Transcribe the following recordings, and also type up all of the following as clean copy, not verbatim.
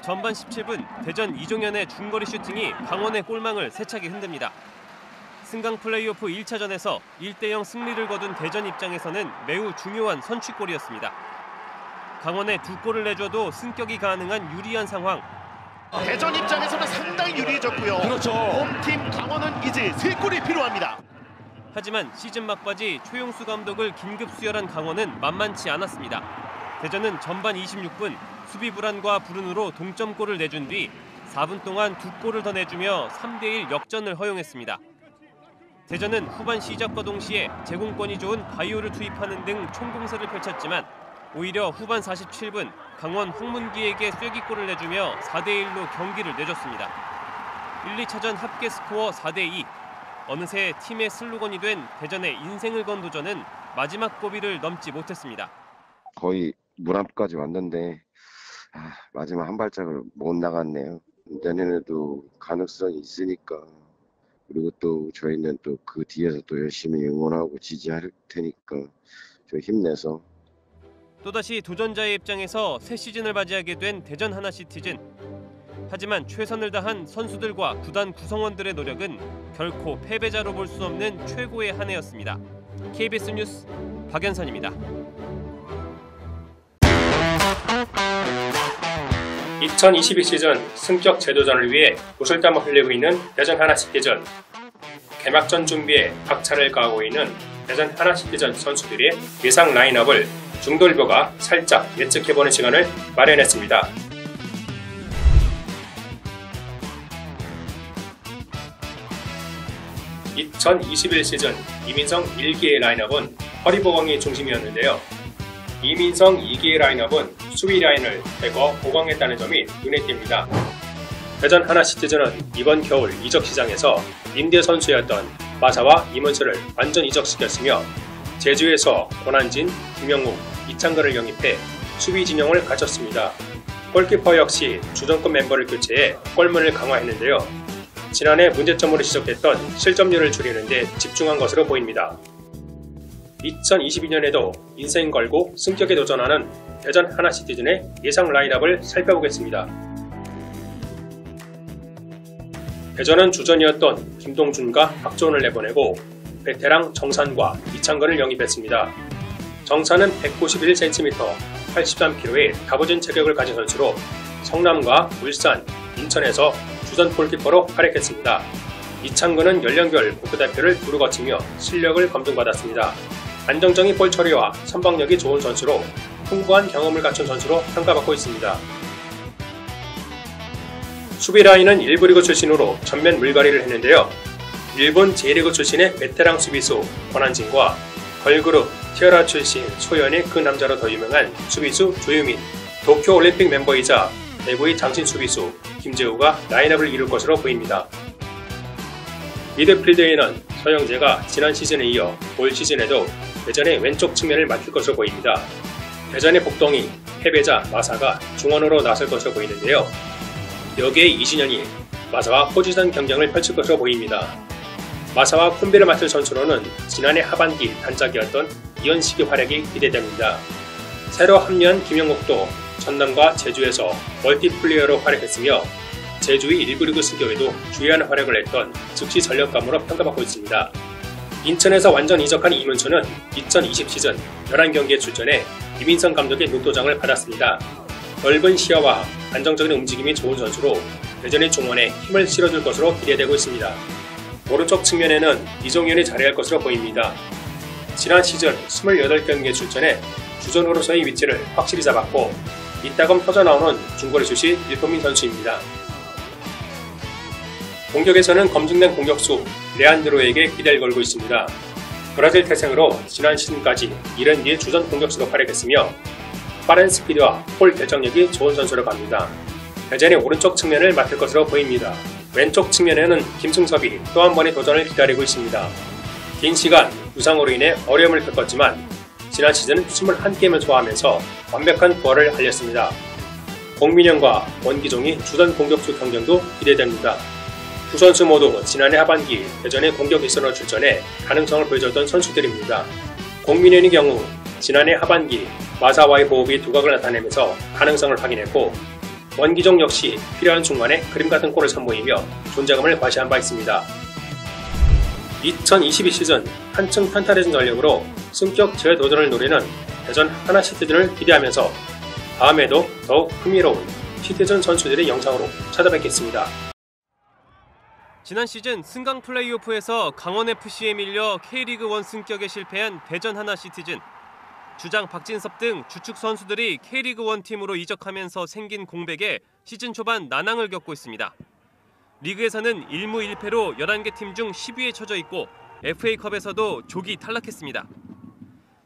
전반 17분 대전 이종현의 중거리 슈팅이 강원의 골망을 세차게 흔듭니다. 승강 플레이오프 1차전에서 1대0 승리를 거둔 대전 입장에서는 매우 중요한 선취골이었습니다. 강원에 두 골을 내줘도 승격이 가능한 유리한 상황. 대전 입장에서는 상당히 유리해졌고요. 그렇죠. 홈팀 강원은 이제 3골이 필요합니다. 하지만 시즌 막바지 최용수 감독을 긴급 수혈한 강원은 만만치 않았습니다. 대전은 전반 26분 수비 불안과 불운으로 동점골을 내준 뒤 4분 동안 두 골을 더 내주며 3대1 역전을 허용했습니다. 대전은 후반 시작과 동시에 제공권이 좋은 바이오를 투입하는 등 총공세를 펼쳤지만 오히려 후반 47분 강원 홍문기에게 쐐기골을 내주며 4대1로 경기를 내줬습니다. 1, 2차전 합계 스코어 4대2. 어느새 팀의 슬로건이 된 대전의 인생을 건 도전은 마지막 고비를 넘지 못했습니다. 거의 문 앞까지 왔는데 마지막 한 발짝을 못 나갔네요. 내년에도 가능성이 있으니까, 그리고 또 저희는 또 그 뒤에서 또 열심히 응원하고 지지할 테니까 좀 힘내서. 또다시 도전자의 입장에서 새 시즌을 맞이하게 된 대전 하나시티즌. 하지만 최선을 다한 선수들과 구단 구성원들의 노력은 결코 패배자로 볼 수 없는 최고의 한 해였습니다. KBS 뉴스 박연선입니다. 2022 시즌 승격 재도전을 위해 웃을 땀을 흘리고 있는 대전 하나시티즌. 개막전 준비에 박차를 가하고 있는 대전 하나시티즌 선수들의 예상 라인업을 중돌보가 살짝 예측해보는 시간을 마련했습니다. (2021) 시즌 이민성 1기의 라인업은 허리보강이 중심이었는데요. 이민성 2기의 라인업은 수비 라인을 대거 보강했다는 점이 눈에 띕니다. 대전 하나시티즌은 이번 겨울 이적 시장에서 임대 선수였던 마사와 이문수를 완전 이적시켰으며 제주에서 권한진, 김영욱, 이창근을 영입해 수비 진영을 갖췄습니다. 골키퍼 역시 주전급 멤버를 교체해 골문을 강화했는데요. 지난해 문제점으로 지적했던 실점률을 줄이는 데 집중한 것으로 보입니다. 2022년에도 인생 걸고 승격에 도전하는 대전 하나시티즌의 예상 라인업을 살펴보겠습니다. 대전은 주전이었던 김동준과 박조은을 내보내고 베테랑 정산과 이창근을 영입했습니다. 정산은 191cm, 83kg의 다부진 체격을 가진 선수로 성남과 울산, 인천에서 주전 골키퍼로 활약했습니다. 이창근은 연령별 국가대표를 두루 거치며 실력을 검증받았습니다. 안정적인 볼 처리와 선방력이 좋은 선수로 풍부한 경험을 갖춘 선수로 평가받고 있습니다. 수비 라인은 1부 리그 출신으로 전면 물갈이를 했는데요. 일본 J리그 출신의 베테랑 수비수 권한진과 걸그룹 티아라 출신 소연의 그 남자로 더 유명한 수비수 조유민, 도쿄올림픽 멤버이자 대구의 장신 수비수 김재우가 라인업을 이룰 것으로 보입니다. 미드필드에는 서영재가 지난 시즌에 이어 올 시즌에도 대전의 왼쪽 측면을 맡을 것으로 보입니다. 대전의 복덩이, 패배자 마사가 중원으로 나설 것으로 보이는데요. 여기에 이진현이 마사와 포지션 경쟁을 펼칠 것으로 보입니다. 마사와 콤비를 맡을 선수로는 지난해 하반기 단짝이었던 이현식의 활약이 기대됩니다. 새로 합류한 김영욱도 전남과 제주에서 멀티플레이어로 활약했으며 제주의 1부 리그 승격에도 주요한 활약을 했던 즉시 전력감으로 평가받고 있습니다. 인천에서 완전 이적한 이문수는 2020 시즌 11경기에 출전해 이민성 감독의 눈도장을 받았습니다. 넓은 시야와 안정적인 움직임이 좋은 선수로 대전의 중원에 힘을 실어줄 것으로 기대되고 있습니다. 오른쪽 측면에는 이종현이 자리할 것으로 보입니다. 지난 시즌 28경기에 출전해 주전으로서의 위치를 확실히 잡았고 이따금 터져나오는 중거리 슛이 일품인 선수입니다. 공격에서는 검증된 공격수 레안드로에게 기대를 걸고 있습니다. 브라질 태생으로 지난 시즌까지 74 주전 공격수로 활약했으며 빠른 스피드와 볼 결정력이 좋은 선수로 갑니다. 대전의 오른쪽 측면을 맡을 것으로 보입니다. 왼쪽 측면에는 김승섭이 또 한 번의 도전을 기다리고 있습니다. 긴 시간 부상으로 인해 어려움을 겪었지만 지난 시즌 21게임을 소화하면서 완벽한 부활을 알렸습니다. 공민영과 원기종이 주전 공격수 경쟁도 기대됩니다. 두 선수 모두 지난해 하반기 대전의 공격 일선으로 출전해 가능성을 보여줬던 선수들입니다. 공민현의 경우 지난해 하반기 마사와의 호흡이 두각을 나타내면서 가능성을 확인했고 원기종 역시 필요한 순간에 그림 같은 골을 선보이며 존재감을 과시한 바 있습니다. 2022 시즌 한층 탄탄해진 전력으로 승격 재도전을 노리는 대전 하나시티즌을 기대하면서 다음에도 더욱 흥미로운 시티즌 선수들의 영상으로 찾아뵙겠습니다. 지난 시즌 승강 플레이오프에서 강원FC에 밀려 K리그1 승격에 실패한 대전 하나시티즌. 주장 박진섭 등 주축 선수들이 K리그1 팀으로 이적하면서 생긴 공백에 시즌 초반 난항을 겪고 있습니다. 리그에서는 1무 1패로 11개 팀 중 10위에 처져 있고 FA컵에서도 조기 탈락했습니다.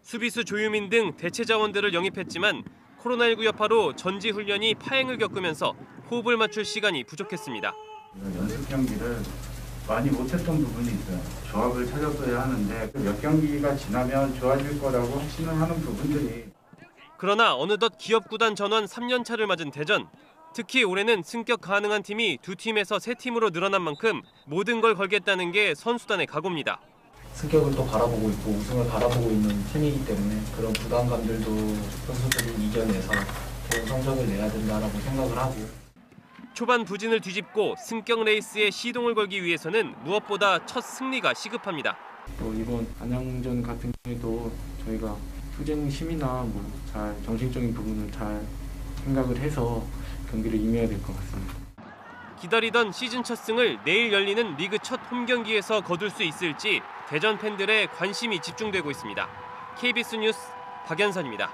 수비수 조유민 등 대체 자원들을 영입했지만 코로나19 여파로 전지 훈련이 파행을 겪으면서 호흡을 맞출 시간이 부족했습니다. 연습 경기를 많이 못했던 부분이 있어요. 조합을 찾았어야 하는데 몇 경기가 지나면 좋아질 거라고 확신을 하는 부분들이. 그러나 어느덧 기업 구단 전원 3년 차를 맞은 대전. 특히 올해는 승격 가능한 팀이 2팀에서 3팀으로 늘어난 만큼 모든 걸 걸겠다는 게 선수단의 각오입니다. 승격을 또 바라보고 있고 우승을 바라보고 있는 팀이기 때문에 그런 부담감들도 선수들이 이겨내서 좋은 성적을 내야 된다라고 생각을 하고. 초반 부진을 뒤집고 승격 레이스에 시동을 걸기 위해서는 무엇보다 첫 승리가 시급합니다. 또 이번 안양전 같은 경우에도 저희가 투쟁심이나 잘 정신적인 부분을 잘 생각을 해서 경기를 임해야 될 것 같습니다. 기다리던 시즌 첫 승을 내일 열리는 리그 첫 홈 경기에서 거둘 수 있을지 대전 팬들의 관심이 집중되고 있습니다. KBS 뉴스 박연선입니다.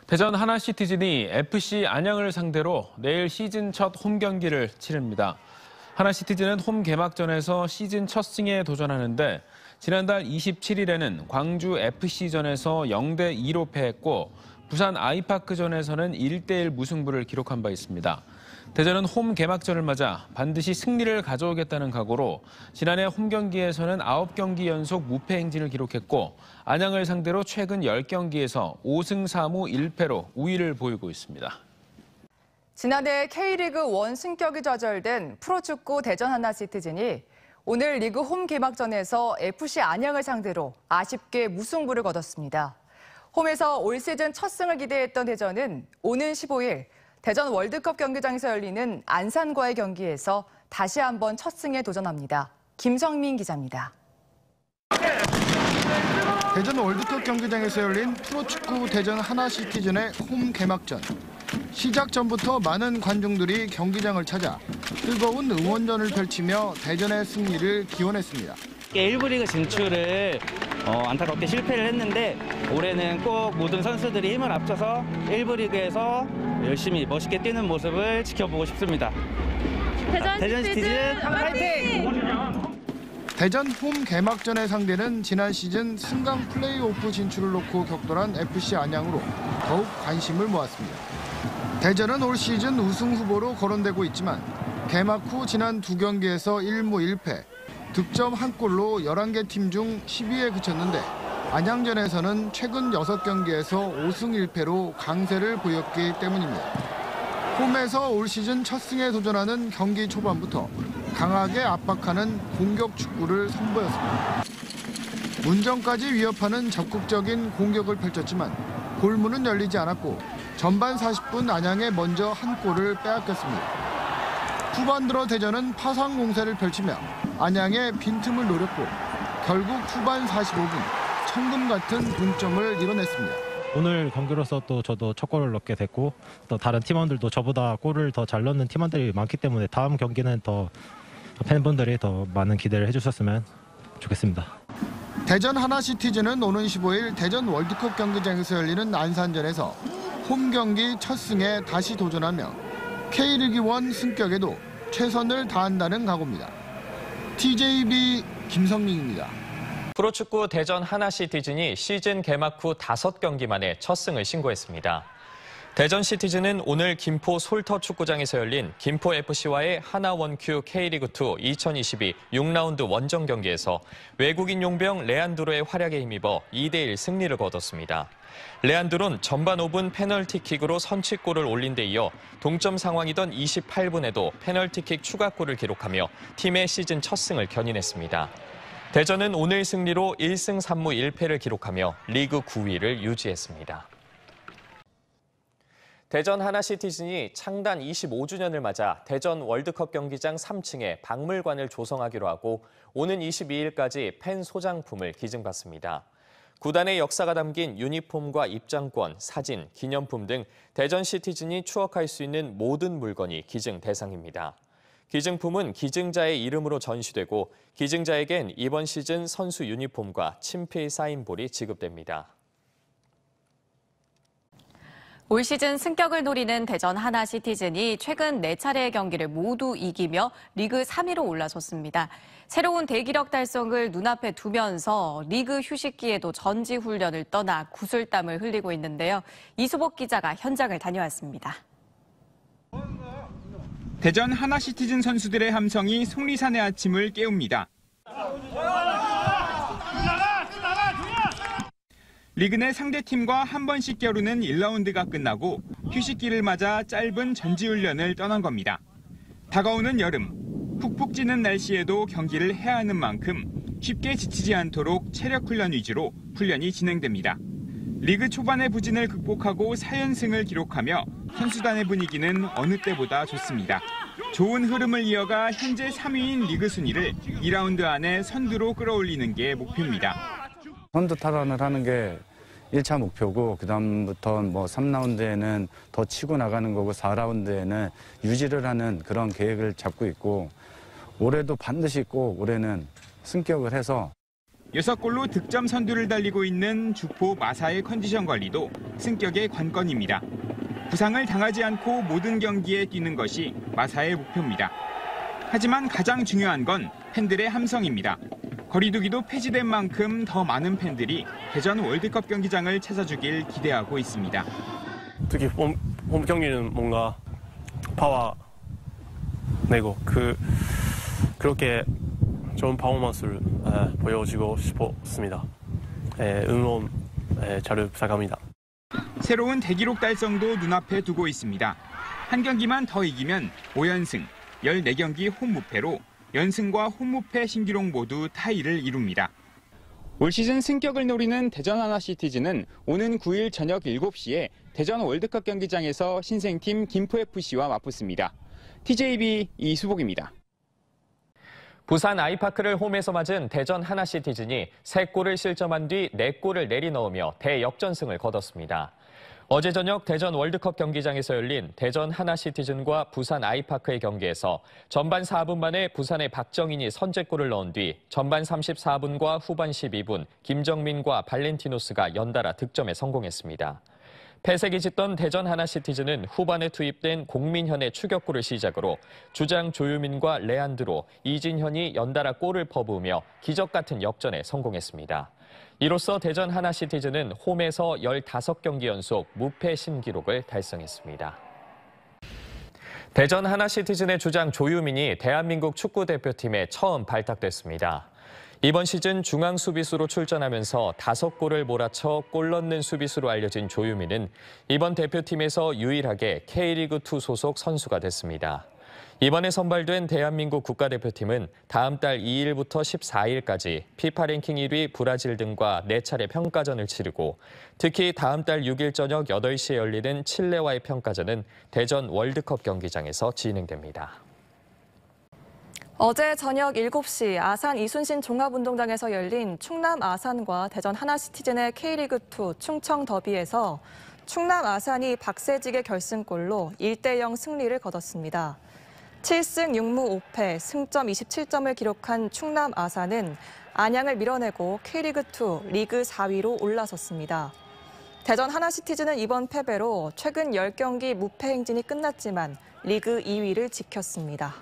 대전 하나시티즌이 FC 안양을 상대로 내일 시즌 첫 홈 경기를 치릅니다. 하나시티즌은 홈 개막전에서 시즌 첫 승에 도전하는데 지난달 27일에는 광주 FC전에서 0대2로 패했고 부산 아이파크전에서는 1대1 무승부를 기록한 바 있습니다. 대전은 홈 개막전을 맞아 반드시 승리를 가져오겠다는 각오로 지난해 홈 경기에서는 9경기 연속 무패 행진을 기록했고 안양을 상대로 최근 10경기에서 5승 4무 1패로 우위를 보이고 있습니다. 지난해 K리그1 승격이 좌절된 프로축구 대전 하나시티즌이 오늘 리그 홈 개막전에서 FC 안양을 상대로 아쉽게 무승부를 거뒀습니다. 홈에서 올 시즌 첫 승을 기대했던 대전은 오는 15일 대전 월드컵 경기장에서 열리는 안산과의 경기에서 다시 한번 첫 승에 도전합니다. 김성민 기자입니다. 대전 월드컵 경기장에서 열린 프로축구 대전 하나시티즌의 홈 개막전. 시작 전부터 많은 관중들이 경기장을 찾아 뜨거운 응원전을 펼치며 대전의 승리를 기원했습니다. 1부 리그 진출을 안타깝게 실패를 했는데 올해는 꼭 모든 선수들이 힘을 합쳐서 1부 리그에서 열심히 멋있게 뛰는 모습을 지켜보고 싶습니다. 대전 시티즌 화이팅! 대전 홈 개막전의 상대는 지난 시즌 승강 플레이오프 진출을 놓고 격돌한 FC 안양으로 더욱 관심을 모았습니다. 대전은 올 시즌 우승 후보로 거론되고 있지만 개막 후 지난 2경기에서 1무 1패, 득점 1골로 11개 팀 중 10위에 그쳤는데 안양전에서는 최근 6경기에서 5승 1패로 강세를 보였기 때문입니다. 홈에서 올 시즌 첫 승에 도전하는 경기 초반부터 강하게 압박하는 공격 축구를 선보였습니다. 문정까지 위협하는 적극적인 공격을 펼쳤지만 골문은 열리지 않았고 전반 40분 안양에 먼저 한 골을 빼앗겼습니다. 후반 들어 대전은 파상 공세를 펼치며 안양의 빈틈을 노렸고 결국 후반 45분 천금 같은 동점을 이뤄냈습니다. 오늘 경기로서 또 저도 첫 골을 넣게 됐고 또 다른 팀원들도 저보다 골을 더 잘 넣는 팀원들이 많기 때문에 다음 경기는 더 팬분들이 더 많은 기대를 해주셨으면 좋겠습니다. 대전 하나시티즌은 오는 15일 대전 월드컵 경기장에서 열리는 안산전에서 홈 경기 첫 승에 다시 도전하며 K리그1 승격에도 최선을 다한다는 각오입니다. TJB 김성민입니다. 프로축구 대전 하나시티즌이 시즌 개막 후 5경기 만에 첫 승을 신고했습니다. 대전 시티즌은 오늘 김포 솔터 축구장에서 열린 김포FC와의 하나원큐 K리그2 2022 6라운드 원정 경기에서 외국인 용병 레안드로의 활약에 힘입어 2대1 승리를 거뒀습니다. 레안드로는 전반 5분 페널티킥으로 선취골을 올린 데 이어 동점 상황이던 28분에도 페널티킥 추가골을 기록하며 팀의 시즌 첫 승을 견인했습니다. 대전은 오늘 승리로 1승 3무 1패를 기록하며 리그 9위를 유지했습니다. 대전 하나시티즌이 창단 25주년을 맞아 대전 월드컵 경기장 3층에 박물관을 조성하기로 하고 오는 22일까지 팬 소장품을 기증받습니다. 구단의 역사가 담긴 유니폼과 입장권, 사진, 기념품 등 대전 시티즌이 추억할 수 있는 모든 물건이 기증 대상입니다. 기증품은 기증자의 이름으로 전시되고 기증자에겐 이번 시즌 선수 유니폼과 친필 사인볼이 지급됩니다. 올 시즌 승격을 노리는 대전 하나시티즌이 최근 4차례의 경기를 모두 이기며 리그 3위로 올라섰습니다. 새로운 대기력 달성을 눈앞에 두면서 리그 휴식기에도 전지훈련을 떠나 구슬땀을 흘리고 있는데요. 이수복 기자가 현장을 다녀왔습니다. 대전 하나시티즌 선수들의 함성이 속리산의 아침을 깨웁니다. 리그 내 상대팀과 한 번씩 겨루는 1라운드가 끝나고 휴식기를 맞아 짧은 전지훈련을 떠난 겁니다. 다가오는 여름, 푹푹 찌는 날씨에도 경기를 해야 하는 만큼 쉽게 지치지 않도록 체력 훈련 위주로 훈련이 진행됩니다. 리그 초반의 부진을 극복하고 4연승을 기록하며 선수단의 분위기는 어느 때보다 좋습니다. 좋은 흐름을 이어가 현재 3위인 리그 순위를 2라운드 안에 선두로 끌어올리는 게 목표입니다. 선두 탈환을 하는 게 1차 목표고 그다음부터 뭐 3라운드에는 더 치고 나가는 거고 4라운드에는 유지를 하는 그런 계획을 잡고 있고 올해도 반드시 꼭 올해는 승격을 해서 6골로 득점 선두를 달리고 있는 주포 마사의 컨디션 관리도 승격의 관건입니다. 부상을 당하지 않고 모든 경기에 뛰는 것이 마사의 목표입니다. 하지만 가장 중요한 건 팬들의 함성입니다. 거리두기도 폐지된 만큼 더 많은 팬들이 대전 월드컵 경기장을 찾아주길 기대하고 있습니다. 특히 홈 경기는 뭔가 파워 내고 그렇게 좋은 퍼포먼스를 보여주고 싶었습니다. 응원 잘 부탁합니다. 새로운 대기록 달성도 눈앞에 두고 있습니다. 한 경기만 더 이기면 5연승, 14경기 홈 무패로 연승과 홈무패 신기록 모두 타이를 이룹니다. 올 시즌 승격을 노리는 대전 하나시티즌은 오는 9일 저녁 7시에 대전 월드컵 경기장에서 신생팀 김포FC와 맞붙습니다. TJB 이수복입니다. 부산 아이파크를 홈에서 맞은 대전 하나시티즌이 3골을 실점한 뒤 4골을 내리넣으며 대역전승을 거뒀습니다. 어제 저녁 대전 월드컵 경기장에서 열린 대전 하나시티즌과 부산 아이파크의 경기에서 전반 4분 만에 부산의 박정인이 선제골을 넣은 뒤 전반 34분과 후반 12분 김정민과 발렌티노스가 연달아 득점에 성공했습니다. 패색이 짙던 대전 하나시티즌은 후반에 투입된 공민현의 추격골을 시작으로 주장 조유민과 레안드로, 이진현이 연달아 골을 퍼부으며 기적 같은 역전에 성공했습니다. 이로써 대전 하나시티즌은 홈에서 15경기 연속 무패 신기록을 달성했습니다. 대전 하나시티즌의 주장 조유민이 대한민국 축구대표팀에 처음 발탁됐습니다. 이번 시즌 중앙 수비수로 출전하면서 5골을 몰아쳐 골 넣는 수비수로 알려진 조유민은 이번 대표팀에서 유일하게 K리그2 소속 선수가 됐습니다. 이번에 선발된 대한민국 국가대표팀은 다음 달 2일부터 14일까지 피파 랭킹 1위 브라질 등과 4차례 평가전을 치르고 특히 다음 달 6일 저녁 8시에 열리는 칠레와의 평가전은 대전 월드컵 경기장에서 진행됩니다. 어제 저녁 7시 아산 이순신 종합운동장에서 열린 충남 아산과 대전 하나시티즌의 K리그2 충청 더비에서 충남 아산이 박세직의 결승골로 1대0 승리를 거뒀습니다. 7승 6무 5패, 승점 27점을 기록한 충남 아산은 안양을 밀어내고 K리그2 리그 4위로 올라섰습니다. 대전 하나시티즌은 이번 패배로 최근 10경기 무패 행진이 끝났지만 리그 2위를 지켰습니다.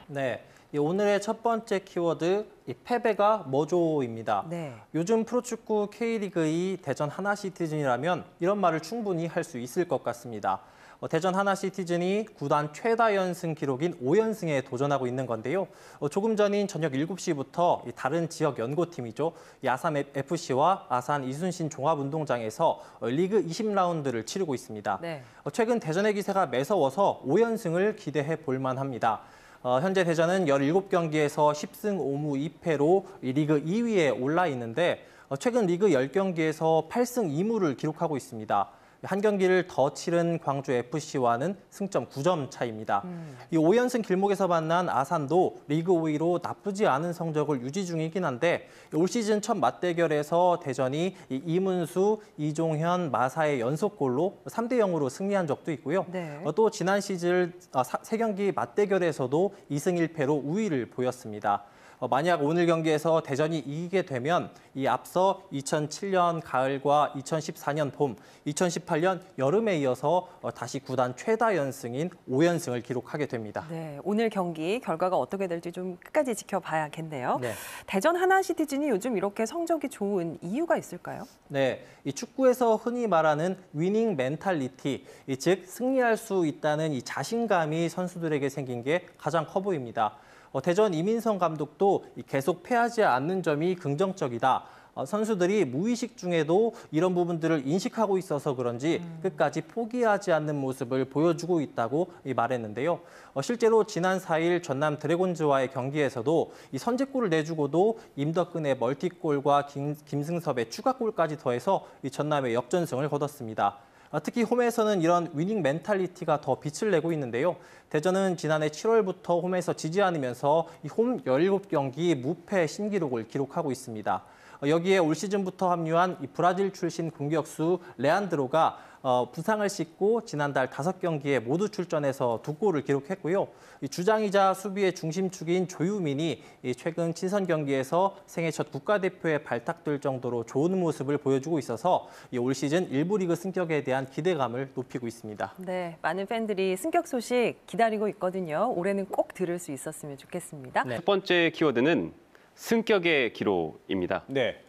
네, 오늘의 첫 번째 키워드 패배가 뭐죠입니다. 네. 요즘 프로축구 K리그2 대전 하나시티즌이라면 이런 말을 충분히 할 수 있을 것 같습니다. 대전 하나시티즌이 구단 최다 연승 기록인 5연승에 도전하고 있는 건데요. 조금 전인 저녁 7시부터 다른 지역 연고팀이죠. 아산 FC와 아산 이순신 종합운동장에서 리그 20라운드를 치르고 있습니다. 네. 최근 대전의 기세가 매서워서 5연승을 기대해 볼 만합니다. 현재 대전은 17경기에서 10승 5무 2패로 리그 2위에 올라 있는데 최근 리그 10경기에서 8승 2무를 기록하고 있습니다. 한 경기를 더 치른 광주 FC와는 승점 9점 차입니다. 이 5연승 길목에서 만난 아산도 리그 5위로 나쁘지 않은 성적을 유지 중이긴 한데 올 시즌 첫 맞대결에서 대전이 이문수, 이종현, 마사의 연속골로 3대0으로 승리한 적도 있고요. 네. 또 지난 시즌 3경기 맞대결에서도 2승 1패로 우위를 보였습니다. 만약 오늘 경기에서 대전이 이기게 되면 이 앞서 2007년 가을과 2014년 봄, 2018년 여름에 이어서 다시 구단 최다 연승인 5연승을 기록하게 됩니다. 네, 오늘 경기 결과가 어떻게 될지 좀 끝까지 지켜봐야겠네요. 네. 대전 하나시티즌이 요즘 이렇게 성적이 좋은 이유가 있을까요? 네, 이 축구에서 흔히 말하는 위닝 멘탈리티, 즉 승리할 수 있다는 이 자신감이 선수들에게 생긴 게 가장 커 보입니다. 대전 이민성 감독도 계속 패하지 않는 점이 긍정적이다. 선수들이 무의식 중에도 이런 부분들을 인식하고 있어서 그런지 끝까지 포기하지 않는 모습을 보여주고 있다고 말했는데요. 실제로 지난 4일 전남 드래곤즈와의 경기에서도 이 선제골을 내주고도 임덕근의 멀티골과 김승섭의 추가골까지 더해서 이 전남의 역전승을 거뒀습니다. 특히 홈에서는 이런 위닝 멘탈리티가 더 빛을 내고 있는데요. 대전은 지난해 7월부터 홈에서 지지 않으면서 홈 17경기 무패 신기록을 기록하고 있습니다. 여기에 올 시즌부터 합류한 이 브라질 출신 공격수 레안드로가 부상을 씻고 지난달 5경기에 모두 출전해서 2골을 기록했고요. 주장이자 수비의 중심축인 조유민이 최근 친선 경기에서 생애 첫 국가대표에 발탁될 정도로 좋은 모습을 보여주고 있어서 올 시즌 1부 리그 승격에 대한 기대감을 높이고 있습니다. 네, 많은 팬들이 승격 소식 기다리고 있거든요. 올해는 꼭 들을 수 있었으면 좋겠습니다. 첫 번째 키워드는 승격의 기로입니다. 네.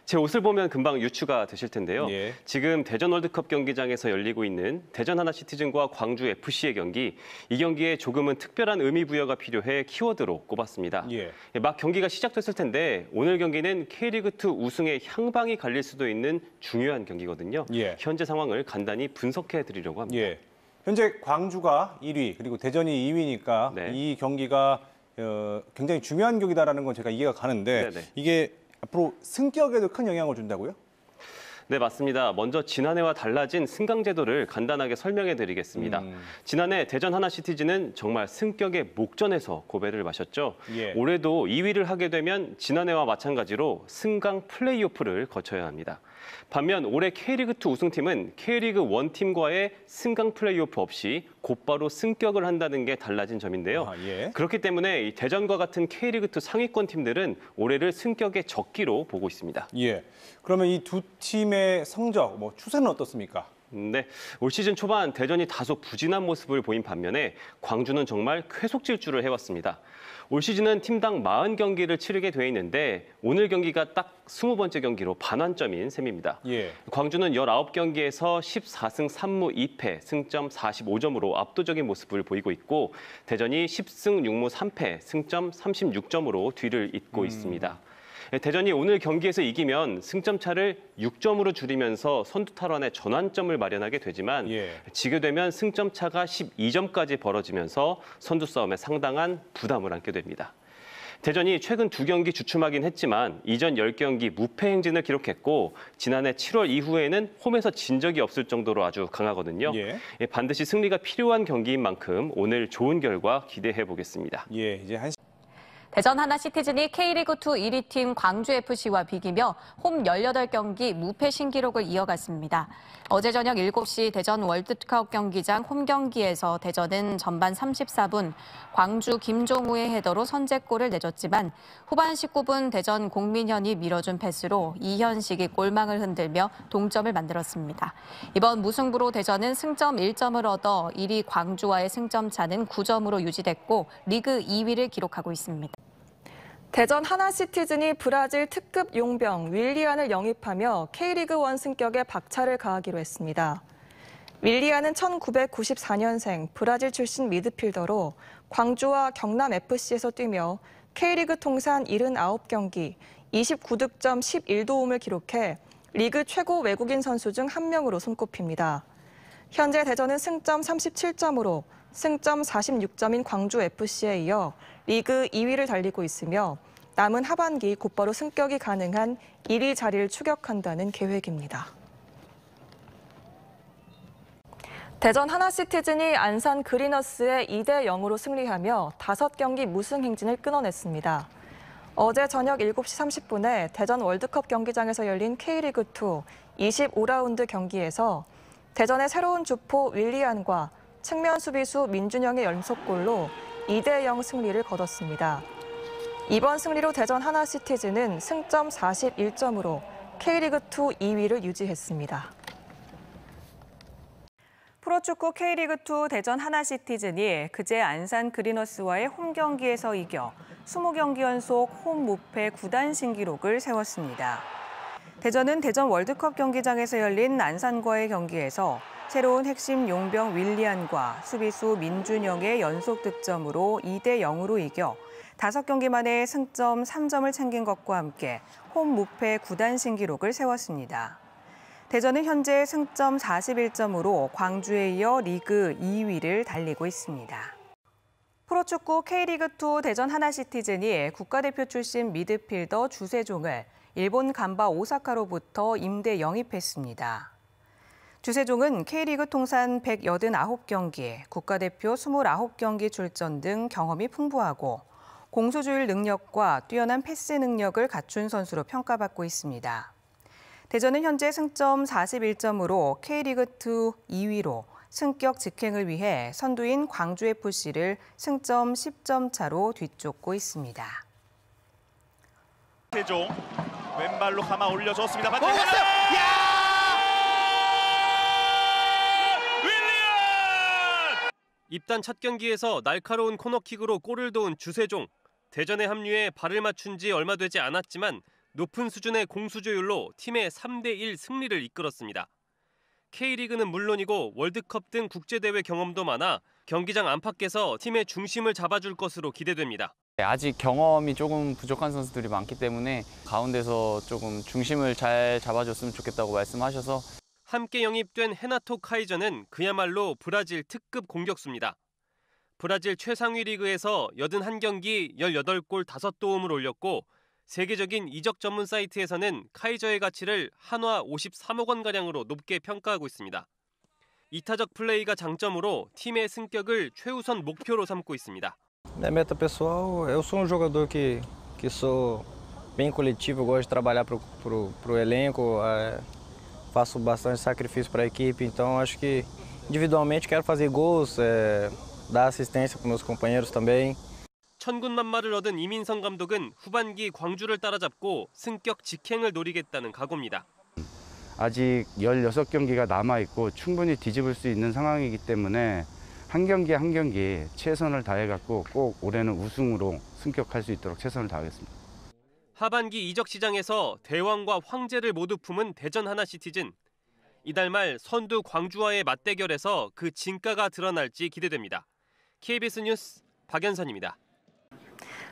제 옷을 보면 금방 유추가 되실 텐데요. 예. 지금 대전 월드컵 경기장에서 열리고 있는 대전 하나시티즌과 광주 FC의 경기, 이 경기에 조금은 특별한 의미 부여가 필요해 키워드로 꼽았습니다. 예. 막 경기가 시작됐을 텐데 오늘 경기는 K리그2 우승의 향방이 갈릴 수도 있는 중요한 경기거든요. 예. 현재 상황을 간단히 분석해 드리려고 합니다. 예. 현재 광주가 1위 그리고 대전이 2위니까 네. 이 경기가 굉장히 중요한 경기다라는 건 제가 이해가 가는데 네네. 이게 앞으로 승격에도 큰 영향을 준다고요? 네, 맞습니다. 먼저 지난해와 달라진 승강 제도를 간단하게 설명해 드리겠습니다. 지난해 대전 하나시티즌은 정말 승격의 목전에서 고배를 마셨죠. 예. 올해도 2위를 하게 되면 지난해와 마찬가지로 승강 플레이오프를 거쳐야 합니다. 반면 올해 K리그2 우승팀은 K리그1 팀과의 승강 플레이오프 없이 곧바로 승격을 한다는 게 달라진 점인데요. 예. 그렇기 때문에 이 대전과 같은 K리그2 상위권 팀들은 올해를 승격의 적기로 보고 있습니다. 예. 그러면 이 두 팀의 성적, 추세는 어떻습니까? 네, 올 시즌 초반 대전이 다소 부진한 모습을 보인 반면에 광주는 정말 쾌속 질주를 해왔습니다. 올 시즌은 팀당 40경기를 치르게 돼 있는데 오늘 경기가 딱 20번째 경기로 반환점인 셈입니다. 예. 광주는 19경기에서 14승 3무 2패, 승점 45점으로 압도적인 모습을 보이고 있고 대전이 10승 6무 3패, 승점 36점으로 뒤를 잇고 있습니다. 대전이 오늘 경기에서 이기면 승점 차를 6점으로 줄이면서 선두 탈환에 전환점을 마련하게 되지만 지게 되면 승점 차가 12점까지 벌어지면서 선두 싸움에 상당한 부담을 안게 됩니다. 대전이 최근 2경기 주춤하긴 했지만 이전 10경기 무패 행진을 기록했고 지난해 7월 이후에는 홈에서 진 적이 없을 정도로 아주 강하거든요. 반드시 승리가 필요한 경기인 만큼 오늘 좋은 결과 기대해 보겠습니다. 예, 이제 대전 하나시티즌이 K리그2 1위 팀 광주FC와 비기며 홈 18경기 무패 신기록을 이어갔습니다. 어제 저녁 7시 대전 월드컵 경기장 홈 경기에서 대전은 전반 34분 광주 김종우의 헤더로 선제골을 내줬지만 후반 19분 대전 공민현이 밀어준 패스로 이현식이 골망을 흔들며 동점을 만들었습니다. 이번 무승부로 대전은 승점 1점을 얻어 1위 광주와의 승점 차는 9점으로 유지됐고 리그 2위를 기록하고 있습니다. 대전 하나시티즌이 브라질 특급 용병 윌리안을 영입하며 K리그1 승격에 박차를 가하기로 했습니다. 윌리안은 1994년생 브라질 출신 미드필더로 광주와 경남FC에서 뛰며 K리그 통산 79경기, 29득점 11도움을 기록해 리그 최고 외국인 선수 중 한 명으로 손꼽힙니다. 현재 대전은 승점 37점으로 승점 46점인 광주FC에 이어 리그 2위를 달리고 있으며 남은 하반기 곧바로 승격이 가능한 1위 자리를 추격한다는 계획입니다. 대전 하나시티즌이 안산 그리너스에 2대0으로 승리하며 5경기 무승 행진을 끊어냈습니다. 어제 저녁 7시 30분에 대전 월드컵 경기장에서 열린 K리그2 25라운드 경기에서 대전의 새로운 주포 윌리안과 측면 수비수 민준영의 연속골로 2대0 승리를 거뒀습니다. 이번 승리로 대전 하나시티즌은 승점 41점으로 K리그2 2위를 유지했습니다. 프로축구 K리그2 대전 하나시티즌이 그제 안산 그리너스와의 홈경기에서 이겨 20경기 연속 홈 무패 9단 신기록을 세웠습니다. 대전은 대전 월드컵 경기장에서 열린 안산과의 경기에서 새로운 핵심 용병 윌리안과 수비수 민준영의 연속 득점으로 2대0으로 이겨 5경기 만에 승점 3점을 챙긴 것과 함께 홈 무패 9단 신기록을 세웠습니다. 대전은 현재 승점 41점으로 광주에 이어 리그 2위를 달리고 있습니다. 프로축구 K리그2 대전 하나시티즌이 국가대표 출신 미드필더 주세종을 일본 간바 오사카로부터 임대 영입했습니다. 주세종은 K리그 통산 189경기, 국가대표 29경기 출전 등 경험이 풍부하고 공수주일 능력과 뛰어난 패스 능력을 갖춘 선수로 평가받고 있습니다. 대전은 현재 승점 41점으로 K리그2 2위로 승격 직행을 위해 선두인 광주FC를 승점 10점 차로 뒤쫓고 있습니다. 세종 왼발로 감아 올려줬습니다. 갔어요! 입단 첫 경기에서 날카로운 코너킥으로 골을 도운 주세종. 대전에 합류해 발을 맞춘 지 얼마 되지 않았지만 높은 수준의 공수조율로 팀의 3대1 승리를 이끌었습니다. K리그는 물론이고 월드컵 등 국제대회 경험도 많아 경기장 안팎에서 팀의 중심을 잡아줄 것으로 기대됩니다. 아직 경험이 조금 부족한 선수들이 많기 때문에 가운데서 조금 중심을 잘 잡아줬으면 좋겠다고 말씀하셔서 함께 영입된 헤나토 카이저는 그야말로 브라질 특급 공격수입니다. 브라질 최상위 리그에서 81경기 18골 5도움을 올렸고 세계적인 이적 전문 사이트에서는 카이저의 가치를 한화 53억 원가량으로 높게 평가하고 있습니다. 이타적 플레이가 장점으로 팀의 승격을 최우선 목표로 삼고 있습니다. Minha meta pessoal, eu sou jogador que sou bem coletivo, gosto de trabalhar pro elenco, faço bastante sacrifício para a equipe, então acho que individualmente quero fazer gols, dar assistência para meus companheiros também. 천군만마를 얻은 이민성 감독은 후반기 광주를 따라잡고 승격 직행을 노리겠다는 각오입니다. 아직 16경기가 남아있고 충분히 뒤집을 수 있는 상황이기 때문에 한 경기 한 경기 최선을 다해갖고 꼭 올해는 우승으로 승격할 수 있도록 최선을 다하겠습니다. 하반기 이적 시장에서 대왕과 황제를 모두 품은 대전 하나시티즌. 이달 말 선두 광주와의 맞대결에서 그 진가가 드러날지 기대됩니다. KBS 뉴스 박연선입니다.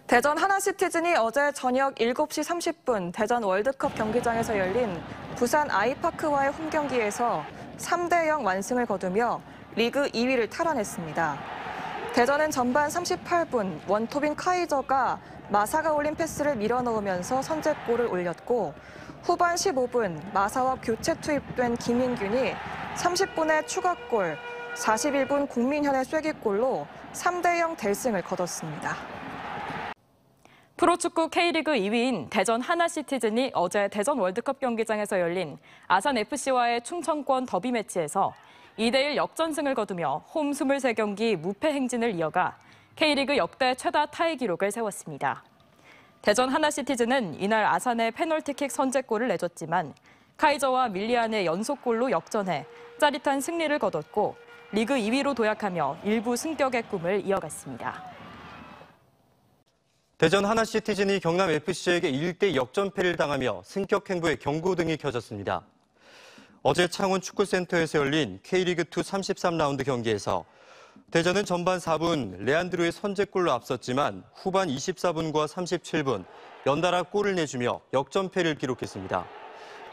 대전 하나시티즌이 어제 저녁 7시 30분 대전 월드컵 경기장에서 열린 부산 아이파크와의 홈경기에서 3대0 완승을 거두며 리그 2위를 탈환했습니다. 대전은 전반 38분 원톱인 카이저가 마사가 올린 패스를 밀어넣으면서 선제골을 올렸고 후반 15분 마사와 교체 투입된 김인균이 30분의 추가골, 41분 국민현의 쐐기골로 3대0 대승을 거뒀습니다. 프로축구 K리그 2위인 대전 하나시티즌이 어제 대전 월드컵 경기장에서 열린 아산FC와의 충청권 더비 매치에서 2대1 역전승을 거두며 홈 23경기 무패 행진을 이어가 K리그 역대 최다 타이 기록을 세웠습니다. 대전 하나시티즌은 이날 아산에 페널티킥 선제골을 내줬지만 카이저와 밀리안의 연속골로 역전해 짜릿한 승리를 거뒀고 리그 2위로 도약하며 일부 승격의 꿈을 이어갔습니다. 대전 하나시티즌이 경남FC에게 1대 역전패를 당하며 승격 행보에 경고등이 켜졌습니다. 어제 창원 축구센터에서 열린 K리그2 33라운드 경기에서 대전은 전반 4분 레안드로의 선제골로 앞섰지만 후반 24분과 37분 연달아 골을 내주며 역전패를 기록했습니다.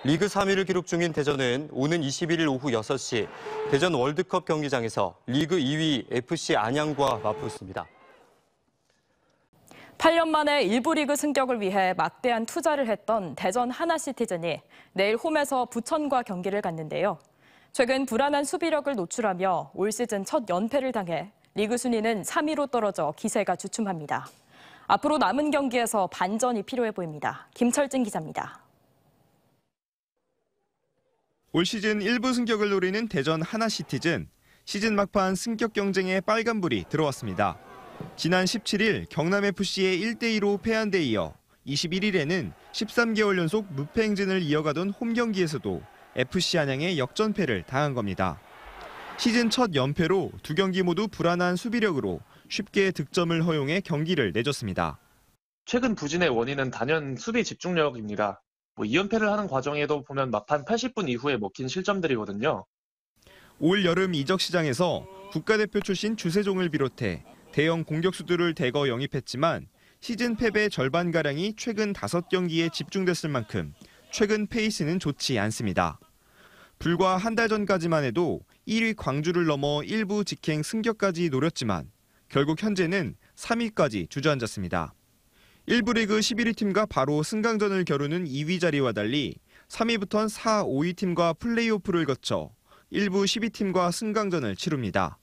리그 3위를 기록 중인 대전은 오는 21일 오후 6시 대전 월드컵 경기장에서 리그 2위 FC 안양과 맞붙습니다. 8년 만에 1부 리그 승격을 위해 막대한 투자를 했던 대전 하나시티즌이 내일 홈에서 부천과 경기를 갖는데요. 최근 불안한 수비력을 노출하며 올 시즌 첫 연패를 당해 리그 순위는 3위로 떨어져 기세가 주춤합니다. 앞으로 남은 경기에서 반전이 필요해 보입니다. 김철진 기자입니다. 올 시즌 1부 승격을 노리는 대전 하나시티즌. 시즌 막판 승격 경쟁에 빨간불이 들어왔습니다. 지난 17일 경남FC에 1대2로 패한 데 이어 21일에는 13개월 연속 무패 행진을 이어가던 홈 경기에서도 FC 안양에 역전패를 당한 겁니다. 시즌 첫 연패로 두 경기 모두 불안한 수비력으로 쉽게 득점을 허용해 경기를 내줬습니다. 최근 부진의 원인은 단연 수비 집중력입니다. 2연패를 하는 과정에도 보면 막판 80분 이후에 먹힌 실점들이거든요. 올 여름 이적 시장에서 국가대표 출신 주세종을 비롯해 대형 공격수들을 대거 영입했지만 시즌 패배 절반가량이 최근 5경기에 집중됐을 만큼 최근 페이스는 좋지 않습니다. 불과 한 달 전까지만 해도 1위 광주를 넘어 일부 직행 승격까지 노렸지만 결국 현재는 3위까지 주저앉았습니다. 1부 리그 11위 팀과 바로 승강전을 겨루는 2위 자리와 달리 3위부터는 4, 5위 팀과 플레이오프를 거쳐 1부 10위 팀과 승강전을 치릅니다.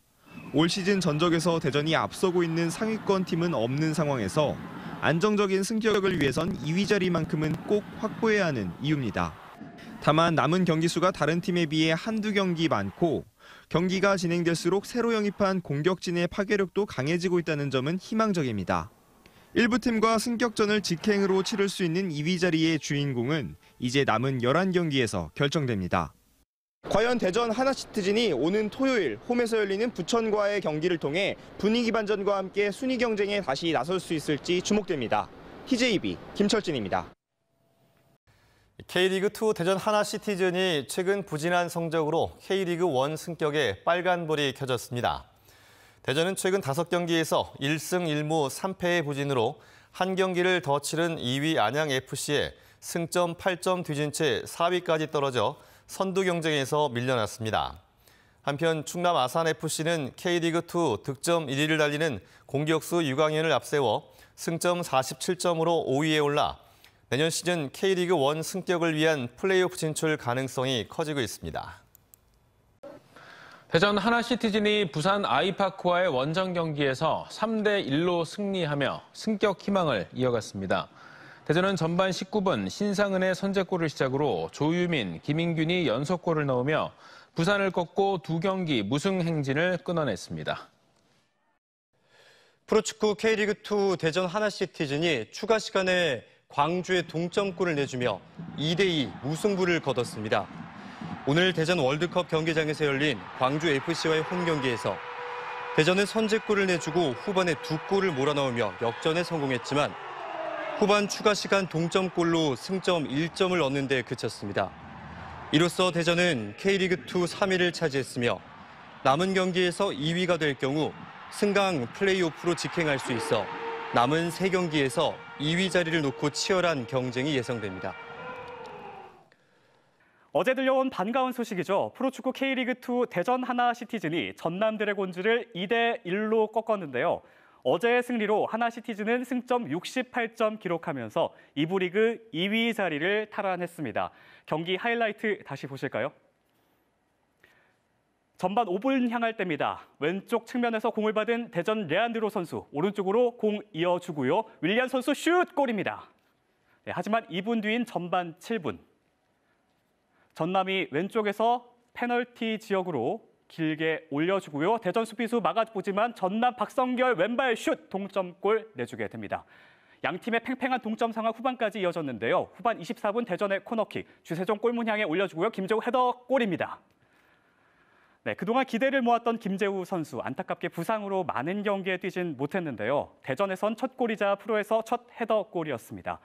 올 시즌 전적에서 대전이 앞서고 있는 상위권 팀은 없는 상황에서 안정적인 승격을 위해선 2위 자리만큼은 꼭 확보해야 하는 이유입니다. 다만 남은 경기 수가 다른 팀에 비해 한두 경기 많고 경기가 진행될수록 새로 영입한 공격진의 파괴력도 강해지고 있다는 점은 희망적입니다. 일부 팀과 승격전을 직행으로 치를 수 있는 2위 자리의 주인공은 이제 남은 11경기에서 결정됩니다. 과연 대전 하나시티즌이 오는 토요일 홈에서 열리는 부천과의 경기를 통해 분위기 반전과 함께 순위 경쟁에 다시 나설 수 있을지 주목됩니다. TJB 김철진입니다. K리그2 대전 하나시티즌이 최근 부진한 성적으로 K리그1 승격에 빨간불이 켜졌습니다. 대전은 최근 5경기에서 1승 1무 3패의 부진으로 한 경기를 더 치른 2위 안양FC에 승점 8점 뒤진 채 4위까지 떨어져 선두 경쟁에서 밀려났습니다. 한편 충남 아산FC는 K리그2 득점 1위를 달리는 공격수 유강현을 앞세워 승점 47점으로 5위에 올라 내년 시즌 K리그1 승격을 위한 플레이오프 진출 가능성이 커지고 있습니다. 대전 하나시티즌이 부산 아이파크와의 원정 경기에서 3대1로 승리하며 승격 희망을 이어갔습니다. 대전은 전반 19분 신상은의 선제골을 시작으로 조유민, 김인균이 연속골을 넣으며 부산을 꺾고 2경기 무승 행진을 끊어냈습니다. 프로축구 K리그2 대전 하나시티즌이 추가 시간에 광주에 동점골을 내주며 2대2 무승부를 거뒀습니다. 오늘 대전 월드컵 경기장에서 열린 광주FC와의 홈 경기에서 대전은 선제골을 내주고 후반에 2골을 몰아넣으며 역전에 성공했지만 후반 추가 시간 동점골로 승점 1점을 얻는 데 그쳤습니다. 이로써 대전은 K리그2 3위를 차지했으며 남은 경기에서 2위가 될 경우 승강 플레이오프로 직행할 수 있어 남은 3경기에서 2위 자리를 놓고 치열한 경쟁이 예상됩니다. 어제 들려온 반가운 소식이죠. 프로축구 K리그2 대전 하나시티즌이 전남 드래곤즈를 2대1로 꺾었는데요. 어제의 승리로 하나시티즌은 승점 68점 기록하면서 2부 리그 2위 자리를 탈환했습니다. 경기 하이라이트 다시 보실까요? 전반 5분 향할 때입니다. 왼쪽 측면에서 공을 받은 대전 레안드로 선수, 오른쪽으로 공 이어주고요. 윌리안 선수 슛 골입니다. 네, 하지만 2분 뒤인 전반 7분. 전남이 왼쪽에서 페널티 지역으로 길게 올려주고요. 대전 수비수 막아보지만 전남 박성결 왼발 슛 동점골 내주게 됩니다. 양팀의 팽팽한 동점 상황 후반까지 이어졌는데요. 후반 24분 대전의 코너킥, 주세종 골문 향해 올려주고요. 김재우 헤더 골입니다. 네, 그동안 기대를 모았던 김재우 선수, 안타깝게 부상으로 많은 경기에 뛰진 못했는데요. 대전에선 첫 골이자 프로에서 첫 헤더골이었습니다.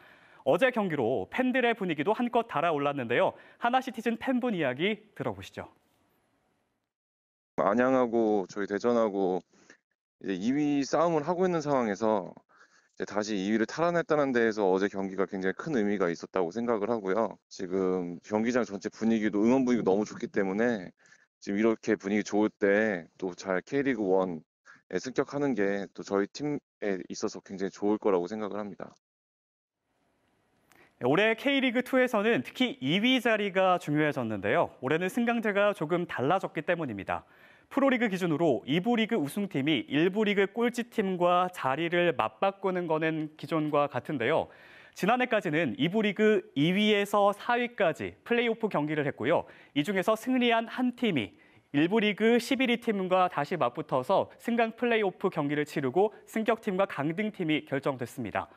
어제 경기로 팬들의 분위기도 한껏 달아올랐는데요. 하나시티즌 팬분 이야기 들어보시죠. 안양하고 저희 대전하고 이제 2위 싸움을 하고 있는 상황에서 이제 다시 2위를 탈환했다는 데에서 어제 경기가 굉장히 큰 의미가 있었다고 생각을 하고요. 지금 경기장 전체 분위기도 응원 분위기도 너무 좋기 때문에 지금 이렇게 분위기 좋을 때 또 잘 K리그1에 승격하는 게 또 저희 팀에 있어서 굉장히 좋을 거라고 생각을 합니다. 올해 K리그2에서는 특히 2위 자리가 중요해졌는데요. 올해는 승강제가 조금 달라졌기 때문입니다. 프로리그 기준으로 2부 리그 우승팀이 1부 리그 꼴찌팀과 자리를 맞바꾸는 거는 기존과 같은데요. 지난해까지는 2부 리그 2위에서 4위까지 플레이오프 경기를 했고요. 이 중에서 승리한 한 팀이 1부 리그 11위 팀과 다시 맞붙어서 승강 플레이오프 경기를 치르고 승격팀과 강등팀이 결정됐습니다.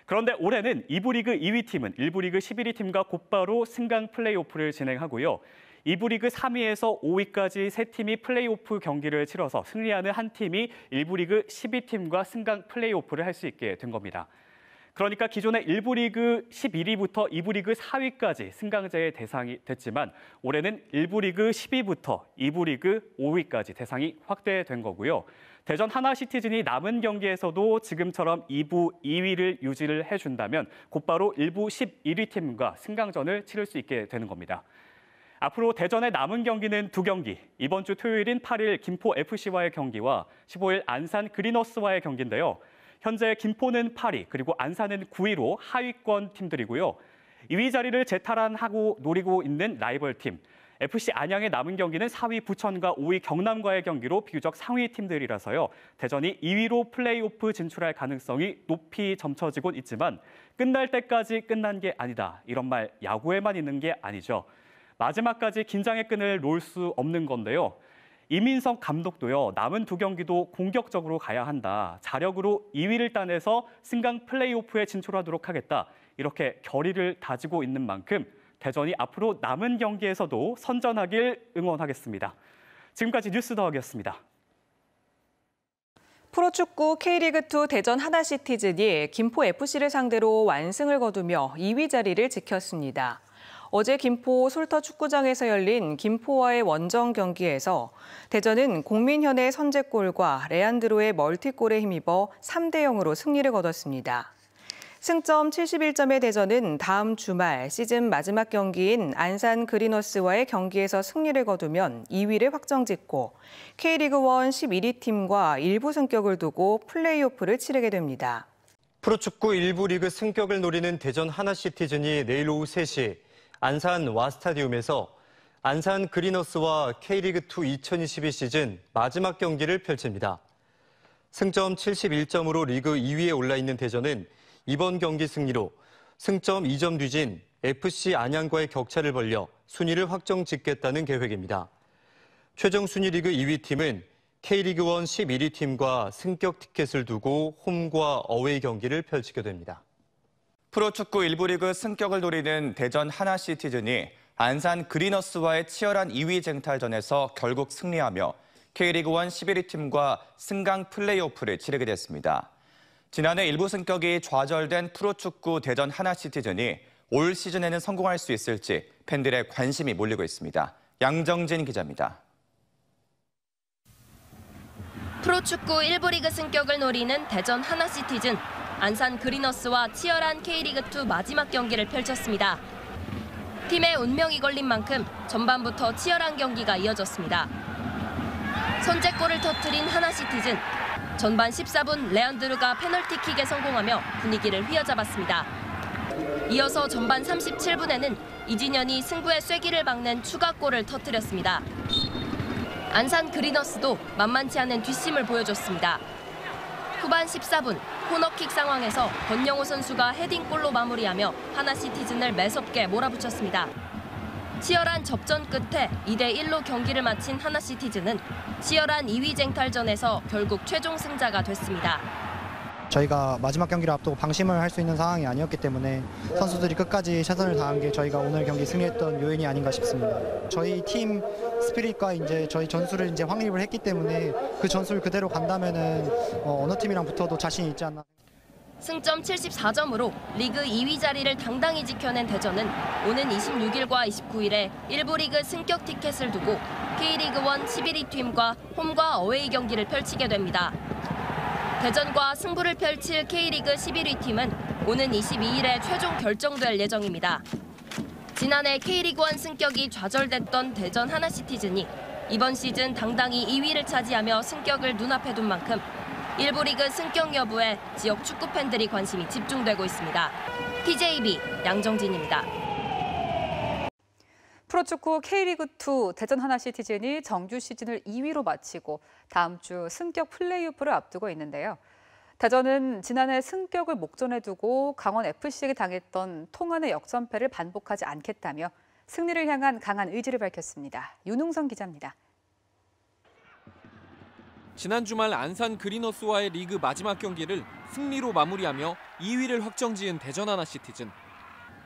그런데 올해는 2부 리그 2위 팀은 1부 리그 11위 팀과 곧바로 승강 플레이오프를 진행하고요. 2부 리그 3위에서 5위까지 세 팀이 플레이오프 경기를 치러서 승리하는 한 팀이 1부 리그 12팀과 승강 플레이오프를 할 수 있게 된 겁니다. 그러니까 기존의 1부 리그 11위부터 2부 리그 4위까지 승강제의 대상이 됐지만 올해는 1부 리그 10위부터 2부 리그 5위까지 대상이 확대된 거고요. 대전 하나시티즌이 남은 경기에서도 지금처럼 2부 2위를 유지를 해준다면 곧바로 1부 11위 팀과 승강전을 치를 수 있게 되는 겁니다. 앞으로 대전의 남은 경기는 2경기, 이번 주 토요일인 8일 김포FC와의 경기와 15일 안산 그리너스와의 경기인데요. 현재 김포는 8위, 그리고 안산은 9위로 하위권 팀들이고요. 2위 자리를 재탈환하고 노리고 있는 라이벌팀, FC 안양의 남은 경기는 4위 부천과 5위 경남과의 경기로 비교적 상위 팀들이라서요. 대전이 2위로 플레이오프 진출할 가능성이 높이 점쳐지곤 있지만 끝날 때까지 끝난 게 아니다. 이런 말 야구에만 있는 게 아니죠. 마지막까지 긴장의 끈을 놓을 수 없는 건데요. 이민석 감독도요. 남은 2경기도 공격적으로 가야 한다. 자력으로 2위를 따내서 승강 플레이오프에 진출하도록 하겠다. 이렇게 결의를 다지고 있는 만큼 대전이 앞으로 남은 경기에서도 선전하길 응원하겠습니다. 지금까지 뉴스 더하기였습니다. 프로축구 K리그2 대전 하나시티즌이 김포FC를 상대로 완승을 거두며 2위 자리를 지켰습니다. 어제 김포 솔터 축구장에서 열린 김포와의 원정 경기에서 대전은 공민현의 선제골과 레안드로의 멀티골에 힘입어 3대0으로 승리를 거뒀습니다. 승점 71점의 대전은 다음 주말 시즌 마지막 경기인 안산 그리너스와의 경기에서 승리를 거두면 2위를 확정짓고 K리그1 11위 팀과 일부 승격을 두고 플레이오프를 치르게 됩니다. 프로축구 1부 리그 승격을 노리는 대전 하나시티즌이 내일 오후 3시 안산 와스타디움에서 안산 그리너스와 K리그2 2022 시즌 마지막 경기를 펼칩니다. 승점 71점으로 리그 2위에 올라있는 대전은 이번 경기 승리로 승점 2점 뒤진 FC 안양과의 격차를 벌려 순위를 확정짓겠다는 계획입니다. 최종 순위 리그 2위 팀은 K리그1 11위 팀과 승격 티켓을 두고 홈과 어웨이 경기를 펼치게 됩니다. 프로축구 1부 리그 승격을 노리는 대전 하나시티즌이 안산 그리너스와의 치열한 2위 쟁탈전에서 결국 승리하며 K리그1 11위 팀과 승강 플레이오프를 치르게 됐습니다. 지난해 일부 승격이 좌절된 프로축구 대전 하나시티즌이 올 시즌에는 성공할 수 있을지 팬들의 관심이 몰리고 있습니다. 양정진 기자입니다. 프로축구 1부 리그 승격을 노리는 대전 하나시티즌. 안산 그리너스와 치열한 K리그2 마지막 경기를 펼쳤습니다. 팀의 운명이 걸린 만큼 전반부터 치열한 경기가 이어졌습니다. 선제골을 터뜨린 하나시티즌. 전반 14분 레안드루가 페널티킥에 성공하며 분위기를 휘어잡았습니다. 이어서 전반 37분에는 이진현이 승부의 쐐기를 박는 추가골을 터뜨렸습니다. 안산 그리너스도 만만치 않은 뒷심을 보여줬습니다. 후반 14분 코너킥 상황에서 권영호 선수가 헤딩골로 마무리하며 하나시티즌을 매섭게 몰아붙였습니다. 치열한 접전 끝에 2대1로 경기를 마친 하나시티즌은 치열한 2위 쟁탈전에서 결국 최종 승자가 됐습니다. 저희가 마지막 경기를 앞두고 방심을 할 수 있는 상황이 아니었기 때문에 선수들이 끝까지 최선을 다한 게 저희가 오늘 경기 승리했던 요인이 아닌가 싶습니다. 저희 팀 스피릿과 이제 저희 전술을 이제 확립을 했기 때문에 그 전술 그대로 간다면은 어느 팀이랑 붙어도 자신이 있지 않나. 승점 74점으로 리그 2위 자리를 당당히 지켜낸 대전은 오는 26일과 29일에 1부 리그 승격 티켓을 두고 K리그1 11위 팀과 홈과 어웨이 경기를 펼치게 됩니다. 대전과 승부를 펼칠 K리그 11위 팀은 오는 22일에 최종 결정될 예정입니다. 지난해 K리그1 승격이 좌절됐던 대전 하나시티즌이 이번 시즌 당당히 2위를 차지하며 승격을 눈앞에 둔 만큼 1부 리그 승격 여부에 지역 축구 팬들이 관심이 집중되고 있습니다. TJB 양정진입니다. 프로축구 K리그2 대전 하나시티즌이 정규 시즌을 2위로 마치고 다음 주 승격 플레이오프를 앞두고 있는데요. 대전은 지난해 승격을 목전에 두고 강원FC에게 당했던 통안의 역전패를 반복하지 않겠다며 승리를 향한 강한 의지를 밝혔습니다. 윤웅선 기자입니다. 지난 주말 안산 그리너스와의 리그 마지막 경기를 승리로 마무리하며 2위를 확정지은 대전 하나시티즌.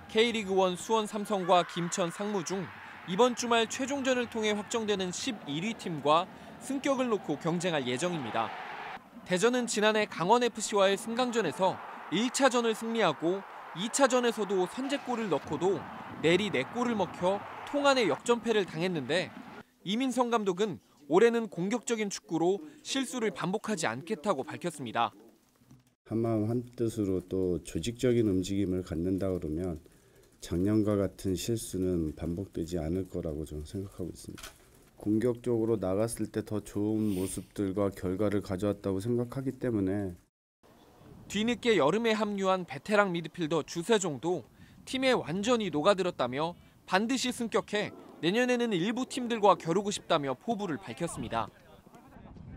K리그1 수원 삼성과 김천 상무 중 이번 주말 최종전을 통해 확정되는 11위 팀과 승격을 놓고 경쟁할 예정입니다. 대전은 지난해 강원FC와의 승강전에서 1차전을 승리하고 2차전에서도 선제골을 넣고도 내리 4골을 먹혀 통안의 역전패를 당했는데 이민성 감독은 올해는 공격적인 축구로 실수를 반복하지 않겠다고 밝혔습니다. 한마음 한뜻으로 또 조직적인 움직임을 갖는다 그러면 작년과 같은 실수는 반복되지 않을 거라고 저는 생각하고 있습니다. 공격적으로 나갔을 때 더 좋은 모습들과 결과를 가져왔다고 생각하기 때문에 뒤늦게 여름에 합류한 베테랑 미드필더 주세종도 팀에 완전히 녹아들었다며 반드시 승격해 내년에는 일부 팀들과 겨루고 싶다며 포부를 밝혔습니다.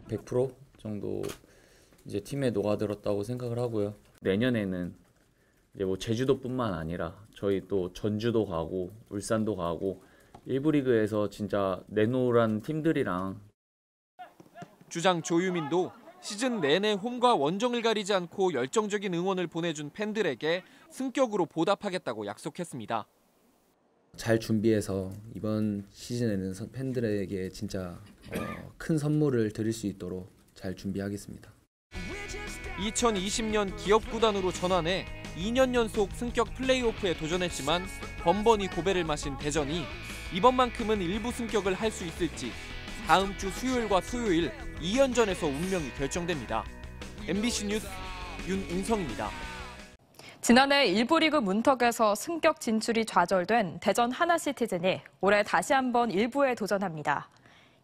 100% 정도 이제 팀에 녹아들었다고 생각을 하고요. 내년에는 이제 뭐 제주도뿐만 아니라 저희 또 전주도 가고 울산도 가고 일부 리그에서 진짜 내노란 팀들이랑. 주장 조유민도 시즌 내내 홈과 원정을 가리지 않고 열정적인 응원을 보내준 팬들에게 승격으로 보답하겠다고 약속했습니다. 잘 준비해서 이번 시즌에는 팬들에게 진짜 큰 선물을 드릴 수 있도록 잘 준비하겠습니다. 2020년 기업구단으로 전환해 2년 연속 승격 플레이오프에 도전했지만 번번이 고배를 마신 대전이 이번만큼은 일부 승격을 할 수 있을지 다음 주 수요일과 토요일 2연전에서 운명이 결정됩니다. MBC 뉴스 윤웅성입니다. 지난해 일부 리그 문턱에서 승격 진출이 좌절된 대전 하나시티즌이 올해 다시 한번 일부에 도전합니다.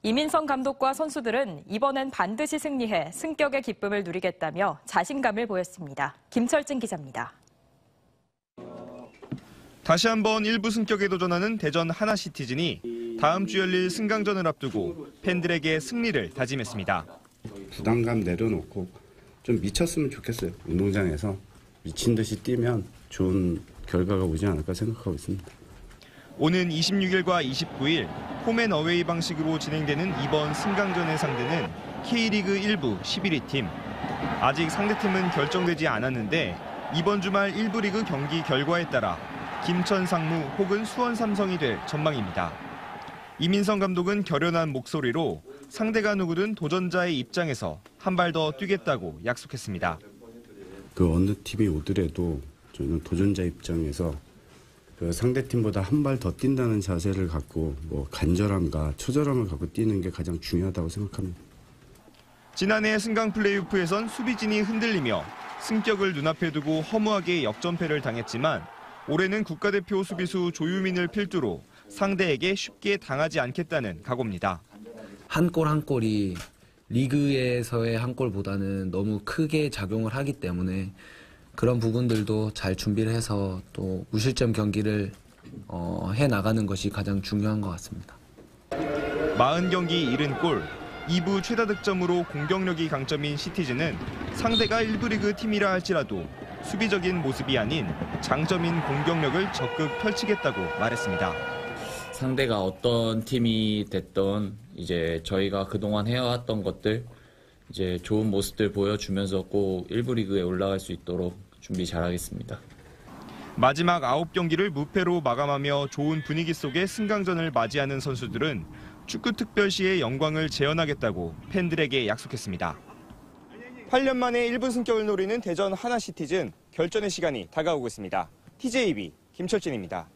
이민성 감독과 선수들은 이번엔 반드시 승리해 승격의 기쁨을 누리겠다며 자신감을 보였습니다. 김철진 기자입니다. 다시 한번 일부 승격에 도전하는 대전 하나시티즌이 다음 주 열릴 승강전을 앞두고 팬들에게 승리를 다짐했습니다. 부담감 내려놓고 좀 미쳤으면 좋겠어요. 운동장에서 미친 듯이 뛰면 좋은 결과가 오지 않을까 생각하고 있습니다. 오는 26일과 29일 홈앤어웨이 방식으로 진행되는 이번 승강전의 상대는 K리그 1부 11위 팀. 아직 상대팀은 결정되지 않았는데 이번 주말 1부 리그 경기 결과에 따라 김천 상무 혹은 수원 삼성이 될 전망입니다. 이민성 감독은 결연한 목소리로 상대가 누구든 도전자의 입장에서 한 발 더 뛰겠다고 약속했습니다. 그 어느 팀이 오더라도 저희는 도전자 입장에서 그 상대팀보다 한 발 더 뛴다는 자세를 갖고 간절함과 처절함을 갖고 뛰는 게 가장 중요하다고 생각합니다. 지난해 승강 플레이오프에선 수비진이 흔들리며 승격을 눈앞에 두고 허무하게 역전패를 당했지만 올해는 국가대표 수비수 조유민을 필두로 상대에게 쉽게 당하지 않겠다는 각오입니다. 한 골 한 골이 리그에서의 한 골보다는 너무 크게 작용을 하기 때문에 그런 부분들도 잘 준비를 해서 또 무실점 경기를 해나가는 것이 가장 중요한 것 같습니다. 40경기 70골, 2부 최다 득점으로 공격력이 강점인 시티즌은 상대가 1부 리그 팀이라 할지라도 수비적인 모습이 아닌 장점인 공격력을 적극 펼치겠다고 말했습니다. 상대가 어떤 팀이 됐던 이제 저희가 그동안 해왔던 것들 이제 좋은 모습들 보여주면서 꼭 1부 리그에 올라갈 수 있도록 준비 잘하겠습니다. 마지막 9경기를 무패로 마감하며 좋은 분위기 속에 승강전을 맞이하는 선수들은 축구특별시의 영광을 재현하겠다고 팬들에게 약속했습니다. 8년 만에 1부 승격을 노리는 대전 하나시티즌 결전의 시간이 다가오고 있습니다. TJB 김철진입니다.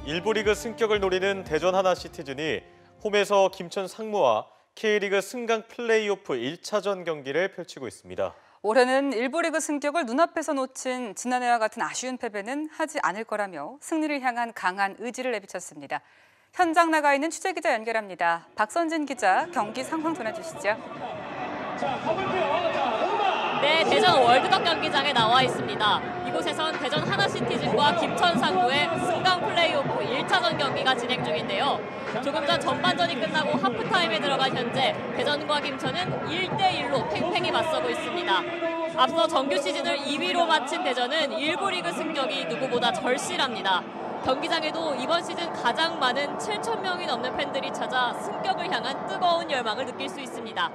1부 리그 승격을 노리는 대전 하나시티즌이 홈에서 김천 상무와 K리그 승강 플레이오프 1차전 경기를 펼치고 있습니다. 올해는 1부 리그 승격을 눈앞에서 놓친 지난해와 같은 아쉬운 패배는 하지 않을 거라며 승리를 향한 강한 의지를 내비쳤습니다. 현장 나가 있는 취재기자 연결합니다. 박선진 기자, 경기 상황 전해주시죠. 자, 가볼게요. 자, 오마. 네, 대전 월드컵 경기장에 나와 있습니다. 이곳에선 대전 하나시티즌과 김천 상무의 승강 플레이오프 1차전 경기가 진행 중인데요. 조금 전 전반전이 끝나고 하프타임에 들어간 현재 대전과 김천은 1대1로 팽팽히 맞서고 있습니다. 앞서 정규 시즌을 2위로 마친 대전은 1부 리그 승격이 누구보다 절실합니다. 경기장에도 이번 시즌 가장 많은 7,000명이 넘는 팬들이 찾아 승격을 향한 뜨거운 열망을 느낄 수 있습니다.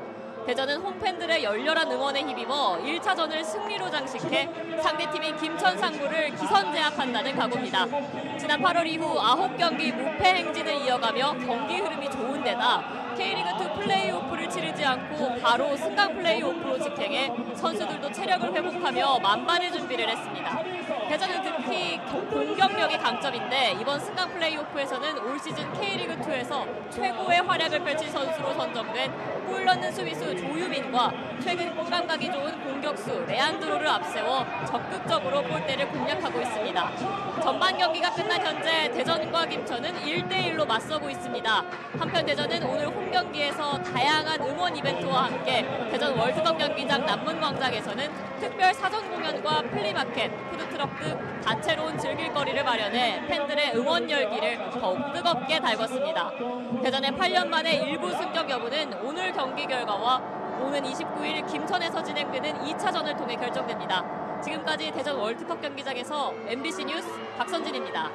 대전은 홈팬들의 열렬한 응원에 힘입어 1차전을 승리로 장식해 상대팀인 김천 상무를 기선제압한다는 각오입니다. 지난 8월 이후 9경기 무패 행진을 이어가며 경기 흐름이 좋은 데다 K리그2 플레이오프를 치르지 않고 바로 승강 플레이오프로 직행해 선수들도 체력을 회복하며 만반의 준비를 했습니다. 대전은 특히 공격력이 강점인데 이번 승강 플레이오프에서는 올 시즌 K리그2에서 최고의 활약을 펼친 선수로 선정된 골 넣는 수비수 조유민과 최근 골감각이 좋은 공격수 레안드로를 앞세워 적극적으로 골대를 공략하고 있습니다. 전반 경기가 끝난 현재 대전과 김천은 1대1로 맞서고 있습니다. 한편 대전은 오늘 홈 경기에서 다양한 응원 이벤트와 함께 대전 월드컵 경기장 남문광장에서는 특별 사전 공연과 플리마켓, 푸드트럭 등 다채로운 즐길거리를 마련해 팬들의 응원 열기를 더욱 뜨겁게 달궜습니다. 대전의 8년 만에 일부 승격 여부는 오늘 경기 결과와 오는 29일 김천에서 진행되는 2차전을 통해 결정됩니다. 지금까지 대전 월드컵 경기장에서 MBC 뉴스 박선진입니다.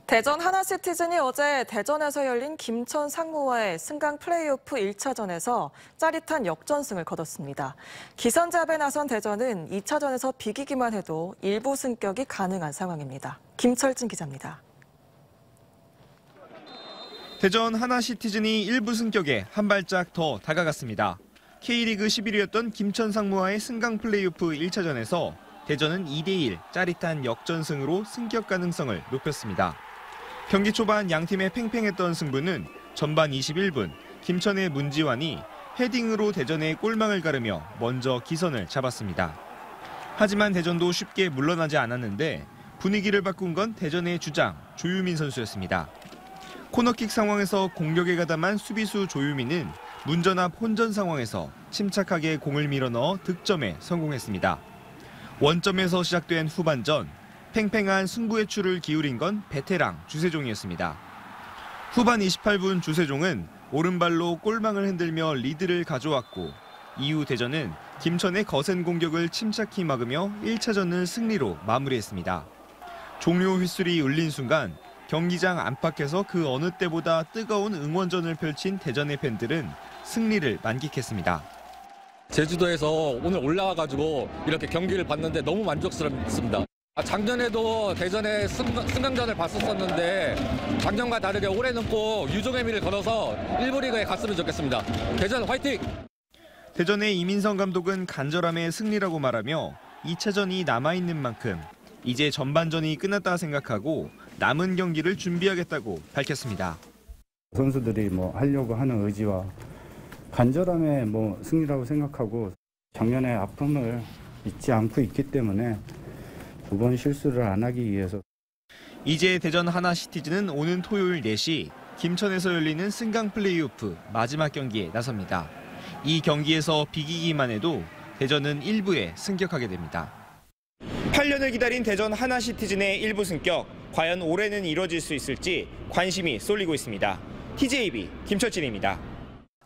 대전 하나시티즌이 어제 대전에서 열린 김천 상무와의 승강 플레이오프 1차전에서 짜릿한 역전승을 거뒀습니다. 기선제압에 나선 대전은 2차전에서 비기기만 해도 일부 승격이 가능한 상황입니다. 김철진 기자입니다. 대전 하나시티즌이 1부 승격에 한 발짝 더 다가갔습니다. K리그 11위였던 김천 상무와의 승강 플레이오프 1차전에서 대전은 2대1 짜릿한 역전승으로 승격 가능성을 높였습니다. 경기 초반 양팀의 팽팽했던 승부는 전반 21분 김천의 문지환이 헤딩으로 대전의 골망을 가르며 먼저 기선을 잡았습니다. 하지만 대전도 쉽게 물러나지 않았는데 분위기를 바꾼 건 대전의 주장 조유민 선수였습니다. 코너킥 상황에서 공격에 가담한 수비수 조유민은 문전 앞 혼전 상황에서 침착하게 공을 밀어넣어 득점에 성공했습니다. 원점에서 시작된 후반전, 팽팽한 승부의 추를 기울인 건 베테랑 주세종이었습니다. 후반 28분 주세종은 오른발로 골망을 흔들며 리드를 가져왔고 이후 대전은 김천의 거센 공격을 침착히 막으며 1차전을 승리로 마무리했습니다. 종료 휘슬이 울린 순간 경기장 안팎에서 그 어느 때보다 뜨거운 응원전을 펼친 대전의 팬들은 승리를 만끽했습니다. 제주도에서 오늘 올라와가지고 이렇게 경기를 봤는데 너무 만족스럽습니다. 작년에도 대전의 승강전을 봤었는데 작년과 다르게 올해는 꼭 유종의 미를 걸어서 1부 리그에 갔으면 좋겠습니다. 대전 화이팅! 대전의 이민성 감독은 간절함의 승리라고 말하며 2차전이 남아있는 만큼 이제 전반전이 끝났다 생각하고 남은 경기를 준비하겠다고 밝혔습니다. 선수들이 하려고 하는 의지와 간절함의 승리라고 생각하고 작년의 아픔을 잊지 않고 있기 때문에 두 번 실수를 안 하기 위해서. 이제 대전 하나시티즌은 오는 토요일 4시 김천에서 열리는 승강 플레이오프 마지막 경기에 나섭니다. 이 경기에서 비기기만 해도 대전은 1부에 승격하게 됩니다. 8년을 기다린 대전 하나시티즌의 1부 승격, 과연 올해는 이뤄질 수 있을지 관심이 쏠리고 있습니다. TJB 김철진입니다.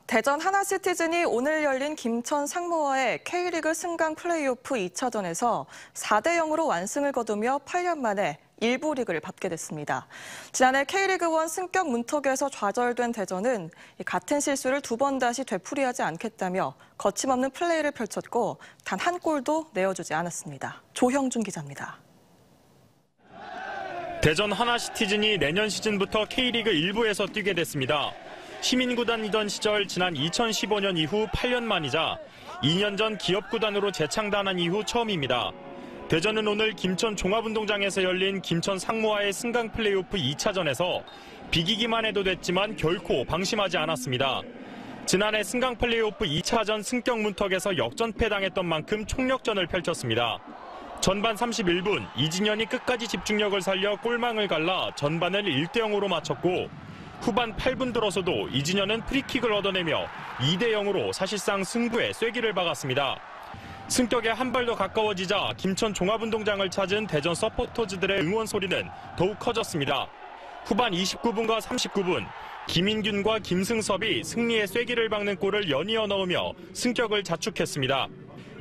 대전 하나시티즌이 오늘 열린 김천 상무와의 K리그 승강 플레이오프 2차전에서 4대0으로 완승을 거두며 8년 만에 1부 리그를 밟게 됐습니다. 지난해 K리그1 승격 문턱에서 좌절된 대전은 같은 실수를 두 번 다시 되풀이하지 않겠다며 거침없는 플레이를 펼쳤고 단 한 골도 내어주지 않았습니다. 조형준 기자입니다. 대전 하나시티즌이 내년 시즌부터 K리그 1부에서 뛰게 됐습니다. 시민구단이던 시절 지난 2015년 이후 8년 만이자 2년 전 기업구단으로 재창단한 이후 처음입니다. 대전은 오늘 김천 종합운동장에서 열린 김천 상무와의 승강 플레이오프 2차전에서 비기기만 해도 됐지만 결코 방심하지 않았습니다. 지난해 승강 플레이오프 2차전 승격 문턱에서 역전패당했던 만큼 총력전을 펼쳤습니다. 전반 31분 이진현이 끝까지 집중력을 살려 골망을 갈라 전반을 1대0으로 마쳤고 후반 8분 들어서도 이진현은 프리킥을 얻어내며 2대 0으로 사실상 승부에 쐐기를 박았습니다. 승격에 한 발 더 가까워지자 김천 종합운동장을 찾은 대전 서포터즈들의 응원 소리는 더욱 커졌습니다. 후반 29분과 39분, 김인균과 김승섭이 승리의 쐐기를 박는 골을 연이어 넣으며 승격을 자축했습니다.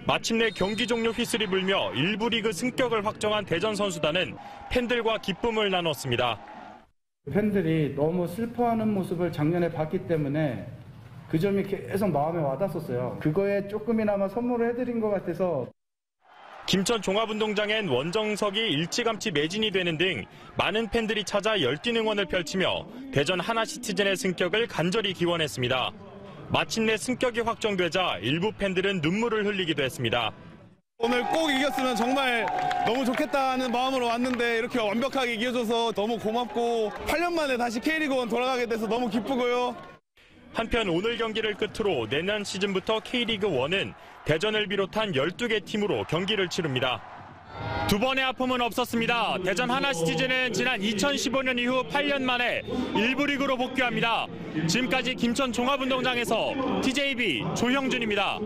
마침내 경기 종료 휘슬이 불며 1부 리그 승격을 확정한 대전 선수단은 팬들과 기쁨을 나눴습니다. 팬들이 너무 슬퍼하는 모습을 작년에 봤기 때문에 그 점이 계속 마음에 와닿았었어요. 그거에 조금이나마 선물을 해드린 것 같아서. 김천 종합운동장엔 원정석이 일찌감치 매진이 되는 등 많은 팬들이 찾아 열띤 응원을 펼치며 대전 하나시티즌의 승격을 간절히 기원했습니다. 마침내 승격이 확정되자 일부 팬들은 눈물을 흘리기도 했습니다. 오늘 꼭 이겼으면 정말 너무 좋겠다는 마음으로 왔는데 이렇게 완벽하게 이겨줘서 너무 고맙고 8년 만에 다시 K리그1 돌아가게 돼서 너무 기쁘고요. 한편 오늘 경기를 끝으로 내년 시즌부터 K리그1은 대전을 비롯한 12개 팀으로 경기를 치릅니다. 두 번의 아픔은 없었습니다. 대전 하나시티즌은 지난 2015년 이후 8년 만에 1부 리그로 복귀합니다. 지금까지 김천 종합운동장에서 TJB 조형준입니다.